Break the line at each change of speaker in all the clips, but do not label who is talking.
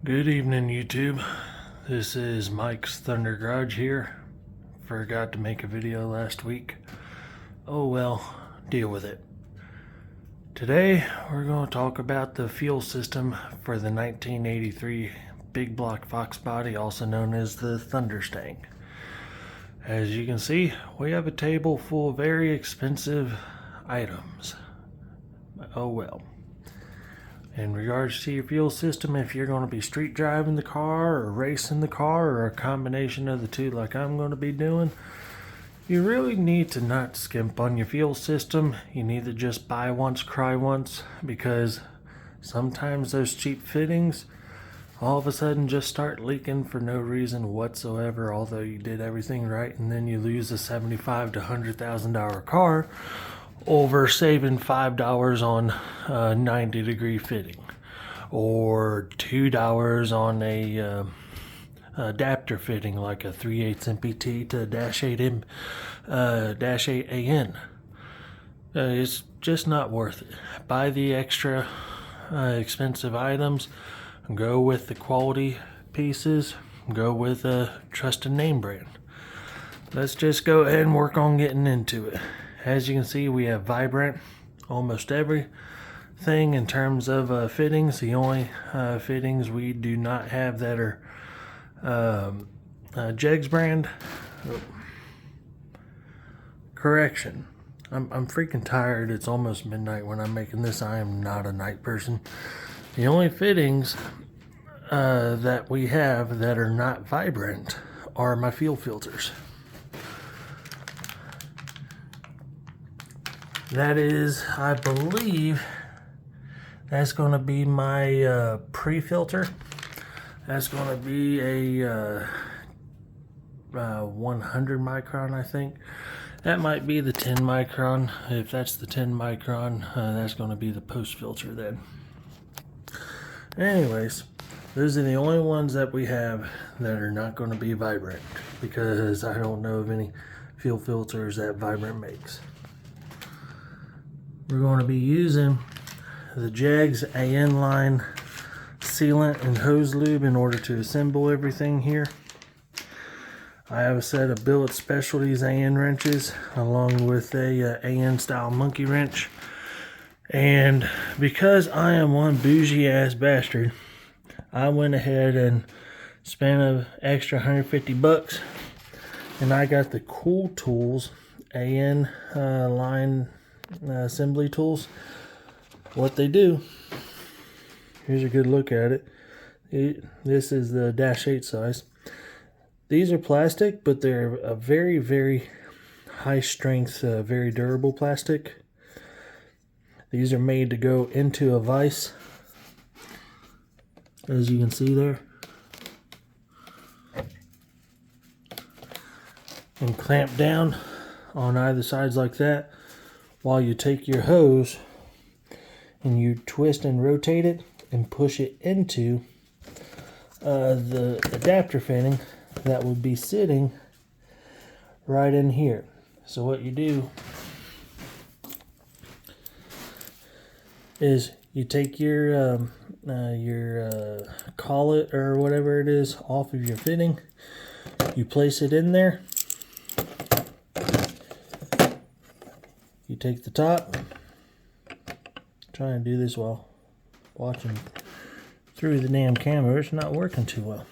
Good evening, YouTube. This is Mike's Thunder Garage here. Forgot to make a video last week. Oh well, deal with it. Today we're going to talk about the fuel system for the 1983 big block Foxbody, also known as the thunderstang. As you can see, we have a table full of very expensive items. Oh well. In regards to your fuel system, if you're going to be street driving the car or racing the car or a combination of the two like I'm going to be doing, you really need to not skimp on your fuel system. You need to just buy once, cry once, because sometimes those cheap fittings all of a sudden just start leaking for no reason whatsoever, although you did everything right, and then you lose a $75,000 to $100,000 car over saving $5 on a 90-degree fitting, or $2 on a adapter fitting like a 3/8 MPT to -8 AN. It's just not worth it. Buy the extra expensive items, go with the quality pieces, go with a trusted name brand. Let's just go ahead and work on getting into it. As you can see, we have vibrant almost everything in terms of fittings. The only fittings we do not have that are Jegs brand. Oh. Correction. I'm freaking tired. It's almost midnight when I'm making this. I am not a night person. The only fittings that we have that are not vibrant are my fuel filters. That is, I believe, that's going to be my pre-filter. That's going to be a 100 micron, I think. That might be the 10 micron. If that's the 10 micron, that's going to be the post-filter then. Anyways, those are the only ones that we have that are not going to be vibrant, because I don't know of any fuel filters that Vibrant makes. We're going to be using the Jegs AN line sealant and hose lube in order to assemble everything here. I have a set of Billet Specialties AN wrenches along with a AN style monkey wrench. And because I am one bougie ass bastard, I went ahead and spent an extra 150 bucks, and I got the Cool Tools AN line assembly tools. What they do, here's a good look at it. This is the -8 size. These are plastic, but they're a very, very high strength, very durable plastic. These are made to go into a vise, as you can see there, and clamp down on either sides like that, while you take your hose and you twist and rotate it and push it into the adapter fitting that would be sitting right in here. So what you do is you take your collet or whatever it is off of your fitting, you place it in there, you take the top, trying to do this while watching through the damn camera, it's not working too well.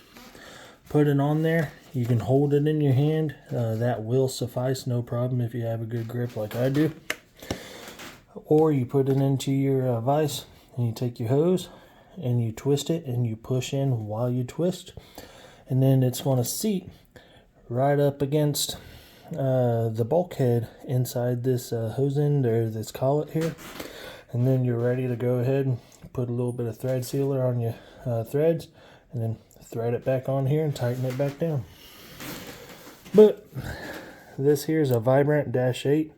Put it on there, you can hold it in your hand, that will suffice, no problem if you have a good grip like I do. Or you put it into your vise, and you take your hose and you twist it and you push in while you twist, and then it's going to seat right up against the bulkhead inside this hose end or this collet here, and then you're ready to go ahead and put a little bit of thread sealer on your threads, and then thread it back on here and tighten it back down. But this here is a Vibrant -8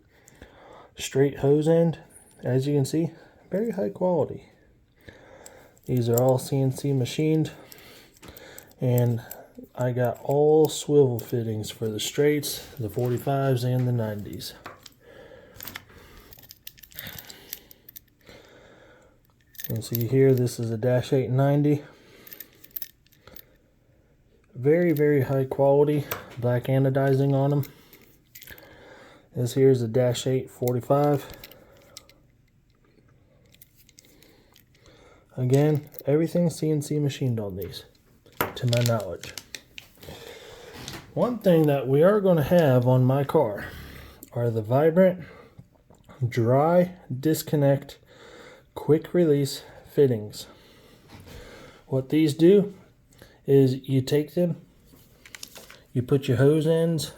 straight hose end. As you can see, very high quality. These are all CNC machined, and I got all swivel fittings for the straights, the 45s, and the 90s. You can see here, this is a -890. very, very high quality black anodizing on them. This here is a -8 45. Again, everything's CNC machined on these, to my knowledge. One thing that we are going to have on my car are the vibrant, dry, disconnect, quick release fittings. What these do is you take them, you put your hose ends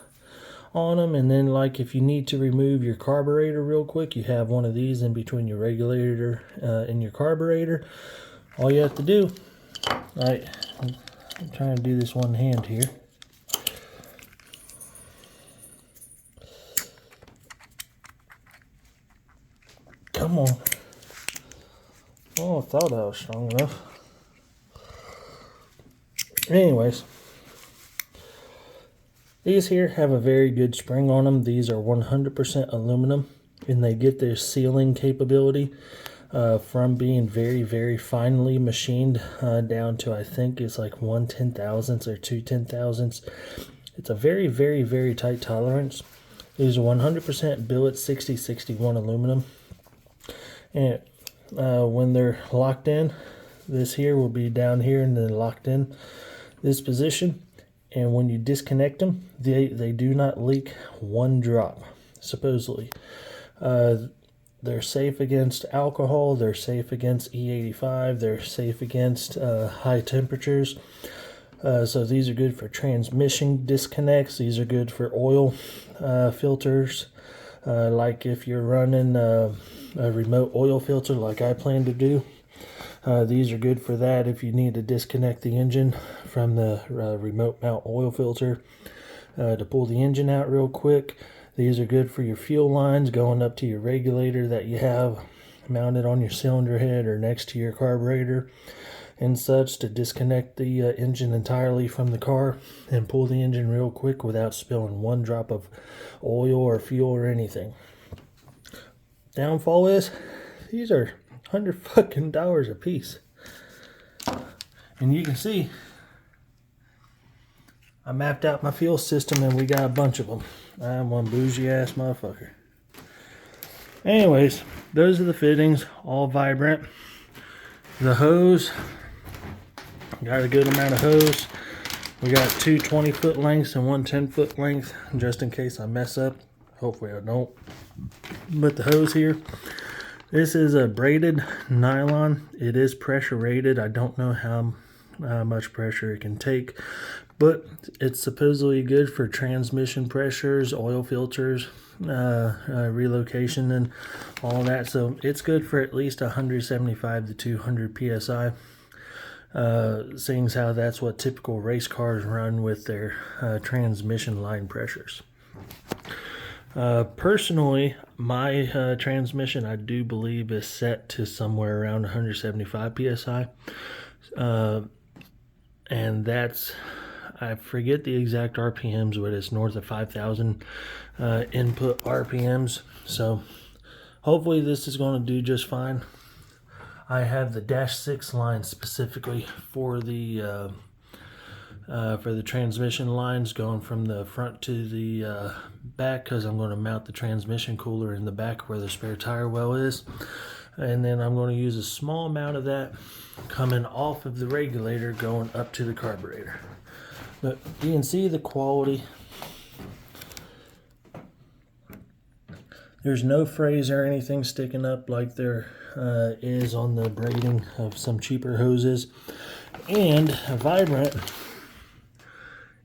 on them, and then like if you need to remove your carburetor real quick, you have one of these in between your regulator and your carburetor. All you have to do, I'm trying to do this one hand here. Come on. Oh, I thought I was strong enough. Anyways, these here have a very good spring on them. These are 100% aluminum, and they get their sealing capability from being very, very finely machined down to, I think it's like 1/10,000 or 2/10,000. It's a very, very, very tight tolerance. These are 100% billet 6061 aluminum, and when they're locked in, this here will be down here and then locked in this position. And when you disconnect them, they do not leak one drop, supposedly. They're safe against alcohol, they're safe against E85, they're safe against high temperatures. So these are good for transmission disconnects, these are good for oil filters. Like if you're running a remote oil filter like I plan to do, these are good for that if you need to disconnect the engine from the remote mount oil filter to pull the engine out real quick. These are good for your fuel lines going up to your regulator that you have mounted on your cylinder head or next to your carburetor and such, to disconnect the engine entirely from the car and pull the engine real quick without spilling one drop of oil or fuel or anything. Downfall is these are $100 a piece, and you can see I mapped out my fuel system and we got a bunch of them. I'm one bougie ass motherfucker. Anyways, those are the fittings, all vibrant. The hose, got a good amount of hose. We got two 20-foot lengths and one 10-foot length, just in case I mess up. Hopefully I don't. But the hose here, this is a braided nylon. It is pressure rated. I don't know how much pressure it can take, but it's supposedly good for transmission pressures, oil filters, relocation, and all that. So it's good for at least 175 to 200 psi. Seeing as how that's what typical race cars run with their transmission line pressures. Personally, my transmission, I do believe, is set to somewhere around 175 psi, and that's, I forget the exact RPMs, but it's north of 5,000 input RPMs. So hopefully this is going to do just fine. I have the -6 line specifically for the transmission lines going from the front to the back, because I'm going to mount the transmission cooler in the back where the spare tire well is, and then I'm going to use a small amount of that coming off of the regulator going up to the carburetor. But you can see the quality. There's no frays or anything sticking up like there is on the braiding of some cheaper hoses. And Vibrant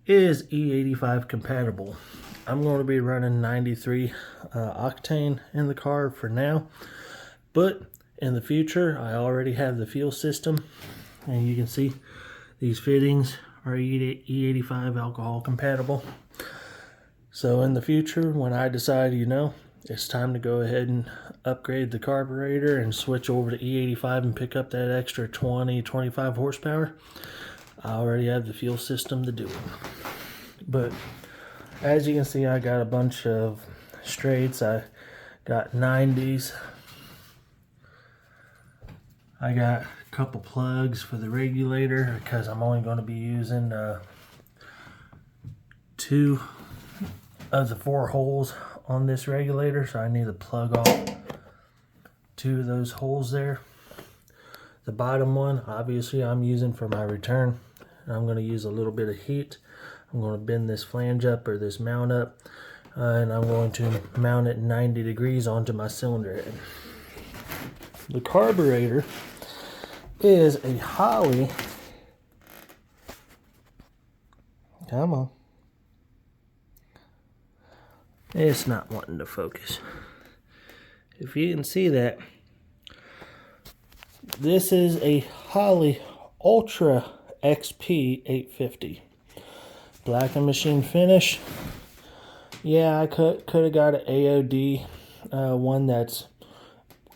is E85 compatible. I'm going to be running 93 octane in the car for now, but in the future I already have the fuel system, and you can see these fittings are E85 alcohol compatible. So in the future, when I decide, you know, it's time to go ahead and upgrade the carburetor and switch over to E85 and pick up that extra 20-25 horsepower, I already have the fuel system to do it. But as you can see, I got a bunch of straights. I got 90s. I got a couple plugs for the regulator because I'm only going to be using 2 of the 4 holes on this regulator, so I need to plug off 2 of those holes there. The bottom one, obviously, I'm using for my return. I'm going to use a little bit of heat. I'm going to bend this flange up, or this mount up, and I'm going to mount it 90 degrees onto my cylinder head. The carburetor is a Holley. Come on. It's not wanting to focus. If you can see that, this is a Holley Ultra XP 850. Black and machine finish. Yeah, I could have got an AOD, one that's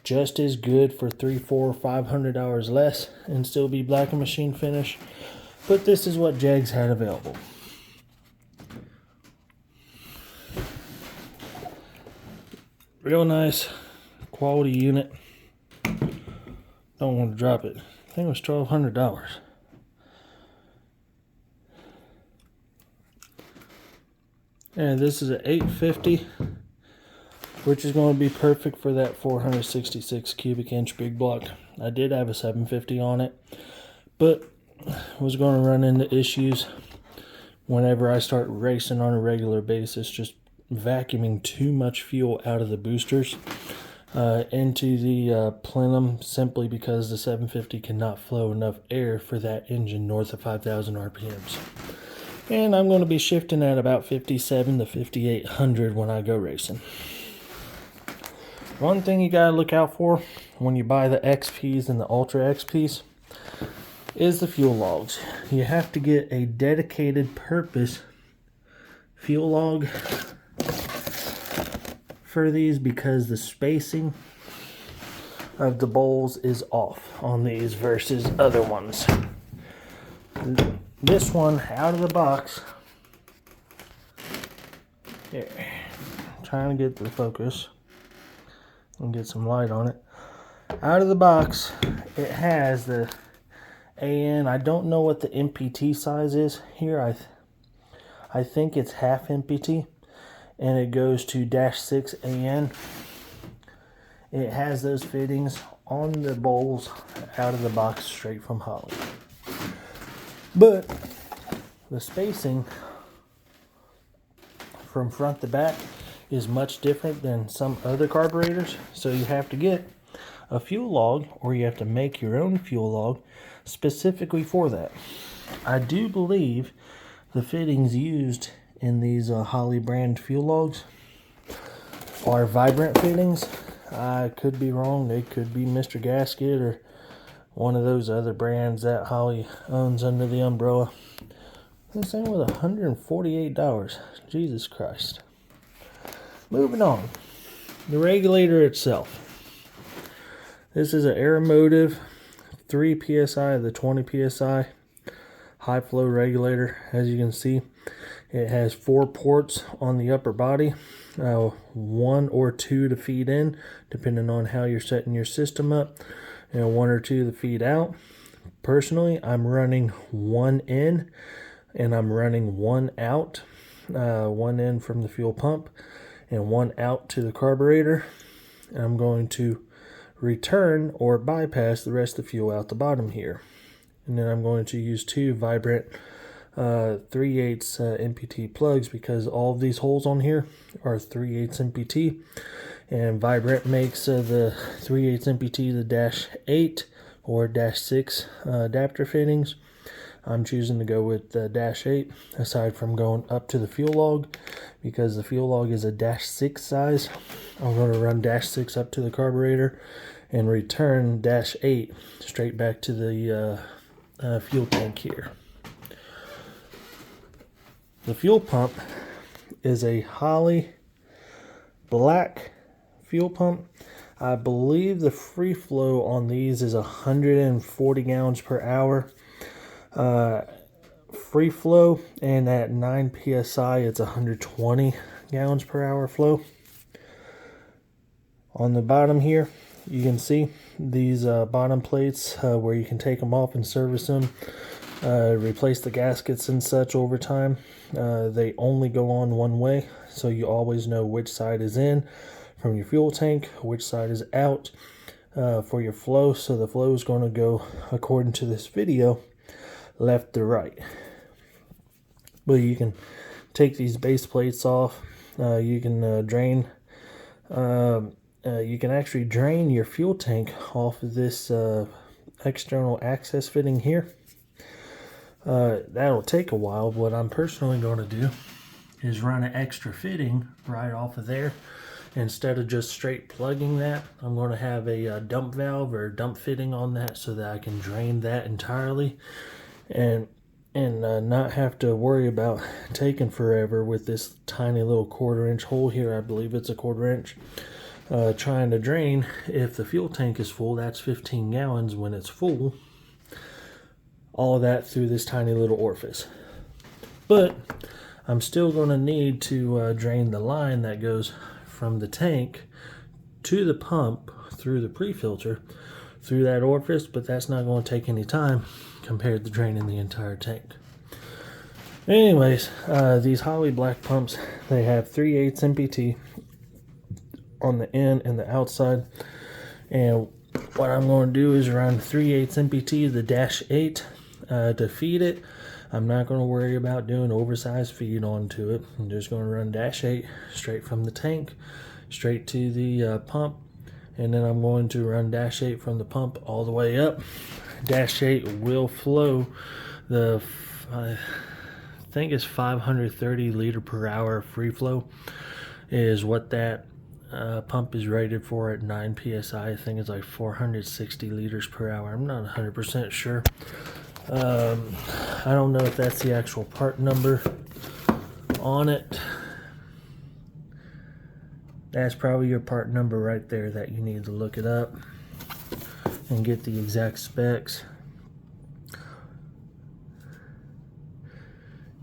just as good for $300, $400, $500 less and still be black and machine finish. But this is what Jegs had available. Real nice quality unit. Don't want to drop it. I think it was $1,200. And this is an 850, which is going to be perfect for that 466 cubic inch big block. I did have a 750 on it, but was going to run into issues whenever I start racing on a regular basis, just vacuuming too much fuel out of the boosters into the plenum, simply because the 750 cannot flow enough air for that engine north of 5,000 RPMs. And I'm going to be shifting at about 57 to 5,800 when I go racing. One thing you got to look out for when you buy the XPs and the Ultra XPs is the fuel logs. You have to get a dedicated purpose fuel log for these, because the spacing of the bowls is off on these versus other ones. This one out of the box, here, I'm trying to get the focus and get some light on it. Out of the box, it has the AN. I don't know what the MPT size is here. I think it's half MPT, and it goes to -6 AN. It has those fittings on the bowls out of the box, straight from Holley. But the spacing from front to back is much different than some other carburetors, so you have to get a fuel log, or you have to make your own fuel log specifically for that. I do believe the fittings used in these Holley brand fuel logs are vibrant fittings. I could be wrong. They could be Mr. Gasket or one of those other brands that Holley owns under the umbrella. This thing was $148. Jesus Christ. Moving on. The regulator itself. This is an Aeromotive 3 PSI of the 20 PSI high flow regulator. As you can see, it has 4 ports on the upper body, 1 or 2 to feed in, depending on how you're setting your system up, and 1 or 2 to feed out. Personally, I'm running 1 in and I'm running 1 out, 1 in from the fuel pump and 1 out to the carburetor. And I'm going to return or bypass the rest of the fuel out the bottom here. And then I'm going to use 2 Vibrant 3/8 MPT plugs, because all of these holes on here are 3/8 MPT, and Vibrant makes the 3/8 MPT the -8 or -6 adapter fittings. I'm choosing to go with the -8, aside from going up to the fuel log, because the fuel log is a -6 size. I'm going to run -6 up to the carburetor and return -8 straight back to the fuel tank here. The fuel pump is a Holley black fuel pump. I believe the free flow on these is 140 gallons per hour free flow, and at 9 PSI it's 120 gallons per hour flow. On the bottom here, you can see these bottom plates where you can take them off and service them. replace the gaskets and such over time. They only go on one way, so you always know which side is in from your fuel tank, which side is out for your flow. So the flow is going to go, according to this video, left to right. But you can take these base plates off. You can drain. You can actually drain your fuel tank off of this external access fitting here. That'll take a while. What I'm personally going to do is run an extra fitting right off of there. Instead of just straight plugging that, I'm going to have a dump valve or dump fitting on that so that I can drain that entirely and not have to worry about taking forever with this tiny little 1/4 inch hole here. I believe it's a 1/4 inch. Trying to drain. If the fuel tank is full, that's 15 gallons when it's full. All of that through this tiny little orifice. But I'm still going to need to drain the line that goes from the tank to the pump through the pre-filter through that orifice, but that's not going to take any time compared to draining the entire tank. Anyways, these Holley black pumps, they have 3/8 MPT on the in and the outside, and what I'm going to do is run 3/8 MPT the -8 to feed it. I'm not going to worry about doing oversized feed onto it. I'm just going to run -8 straight from the tank straight to the pump, and then I'm going to run -8 from the pump all the way up. -8 will flow the I think it's 530 liter per hour free flow is what that pump is rated for at 9 psi. I think it's like 460 liters per hour. I'm not 100% sure. I don't know if that's the actual part number on it. That's probably your part number right there that you need to look it up and get the exact specs.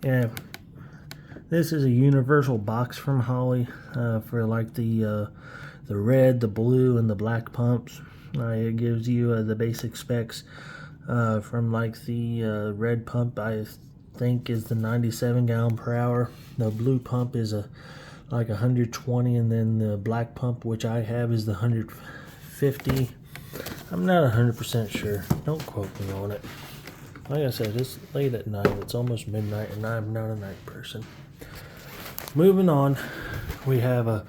Yeah, this is a universal box from Holley for like the red, the blue, and the black pumps. It gives you the basic specs from like the red pump, I think is the 97 gallon per hour. The blue pump is like 120, and then the black pump, which I have, is the 150. I'm not 100% sure. Don't quote me on it. Like I said, it's late at night. It's almost midnight, and I'm not a night person. Moving on, we have a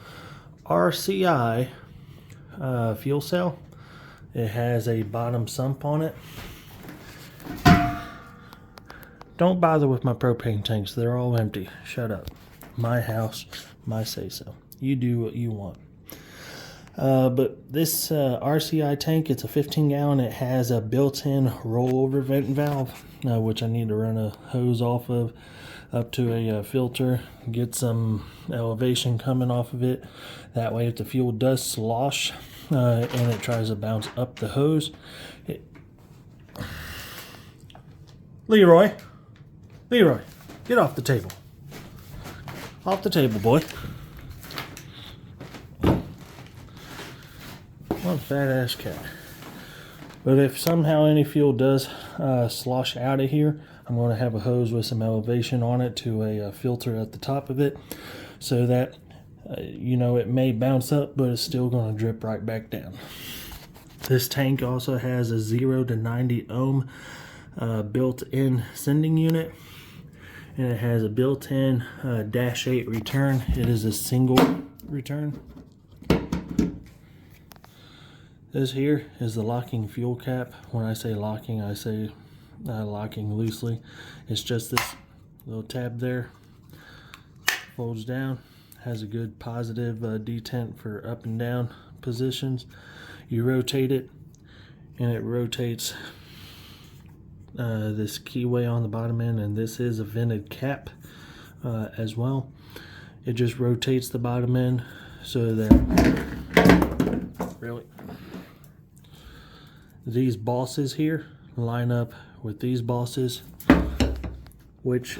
RCI fuel cell. It has a bottom sump on it. Don't bother with my propane tanks. They're all empty. Shut up. My house, my say-so. You do what you want. But this RCI tank, it's a 15 gallon. It has a built-in rollover vent valve, which I need to run a hose off of up to a filter, get some elevation coming off of it. That way if the fuel does slosh and it tries to bounce up the hose, Leroy, get off the table. Off the table, boy. What a fat ass cat. But if somehow any fuel does slosh out of here, I'm going to have a hose with some elevation on it to a filter at the top of it, so that you know, it may bounce up, but it's still going to drip right back down. This tank also has a 0 to 90 ohm built-in sending unit, and it has a built-in -8 return. It is a single return. This here is the locking fuel cap. When I say locking, I say locking loosely. It's just this little tab there, folds down, has a good positive detent for up and down positions. You rotate it, and it rotates this keyway on the bottom end, and this is a vented cap as well. It just rotates the bottom end so that these bosses here line up with these bosses, which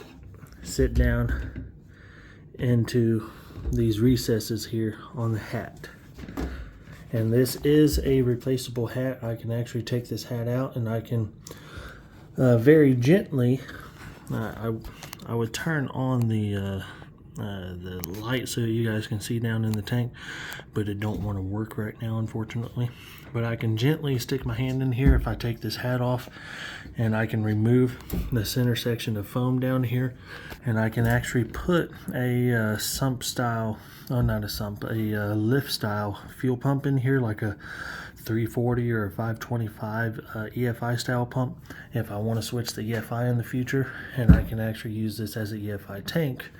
sit down into these recesses here on the hat. And this is a replaceable hat. I can actually take this hat out, and I can very gently, I would turn on the light so you guys can see down in the tank, but it don't want to work right now, unfortunately. But I can gently stick my hand in here if I take this hat off, and I can remove the center section of foam down here, and I can actually put a sump style, oh not a sump, a lift style fuel pump in here, like a 340 or a 525 EFI style pump if I want to switch the EFI in the future, and I can actually use this as a EFI tank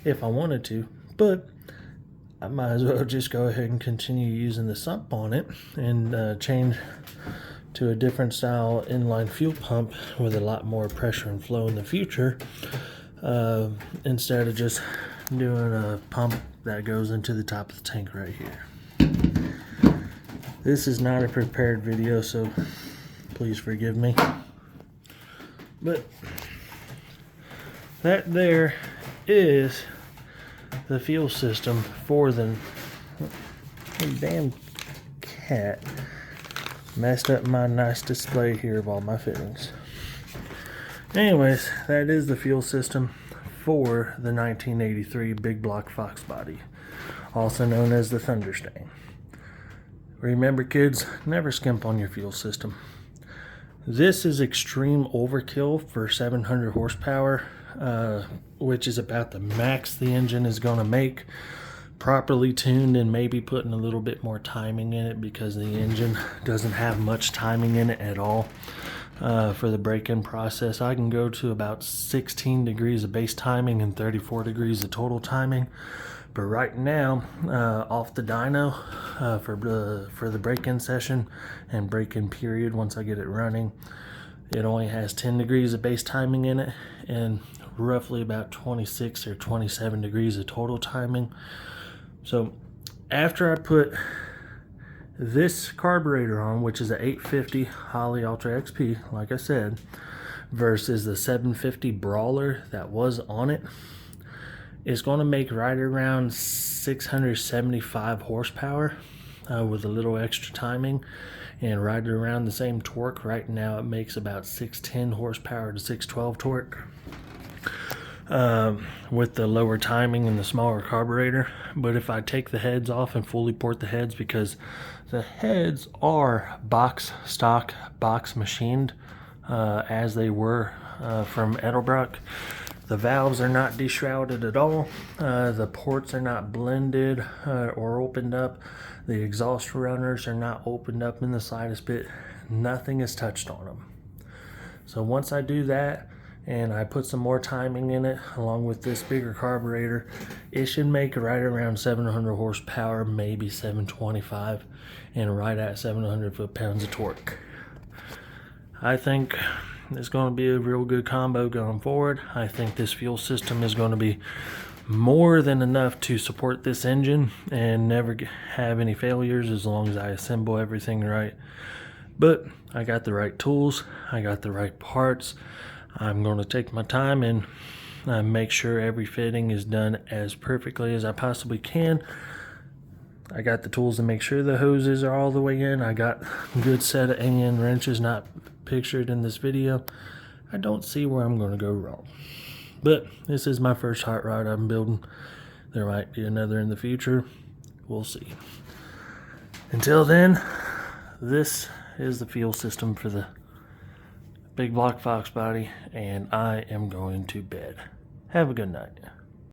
if I wanted to, but I might as well just go ahead and continue using the sump on it and change to a different style inline fuel pump with a lot more pressure and flow in the future, instead of just doing a pump that goes into the top of the tank right here. This is not a prepared video, so please forgive me. But that there is the fuel system for the damn cat messed up my nice display here of all my fittings. Anyways, that is the fuel system for the 1983 big block Foxbody, also known as the Thunderstang. Remember, kids, never skimp on your fuel system. This is extreme overkill for 700 horsepower, which is about the max the engine is going to make, properly tuned, and maybe putting a little bit more timing in it, because the engine doesn't have much timing in it at all. For the break-in process, I can go to about 16 degrees of base timing and 34 degrees of total timing. But right now, off the dyno, for the break-in session and break-in period, once I get it running, it only has 10 degrees of base timing in it and roughly about 26 or 27 degrees of total timing. So after I put this carburetor on, which is an 850 Holley Ultra XP, like I said, versus the 750 Brawler that was on it, it's going to make right around 675 horsepower with a little extra timing, and right around the same torque. Right now it makes about 610 horsepower to 612 torque with the lower timing and the smaller carburetor. But if I take the heads off and fully port the heads, because the heads are stock box machined as they were from Edelbrock. The valves are not deshrouded at all. The ports are not blended or opened up. The exhaust runners are not opened up in the slightest bit. Nothing is touched on them. So once I do that and I put some more timing in it along with this bigger carburetor, it should make right around 700 horsepower, maybe 725, and right at 700 foot-pounds of torque. I think it's going to be a real good combo going forward. I think this fuel system is going to be more than enough to support this engine and never have any failures as long as I assemble everything right. But I got the right tools, I got the right parts. I'm going to take my time and make sure every fitting is done as perfectly as I possibly can. I got the tools to make sure the hoses are all the way in. I got a good set of Allen wrenches not pictured in this video. I don't see where I'm going to go wrong. But this is my first hot rod I'm building. There might be another in the future. We'll see. Until then, this is the fuel system for the big block Foxbody, and I am going to bed. Have a good night.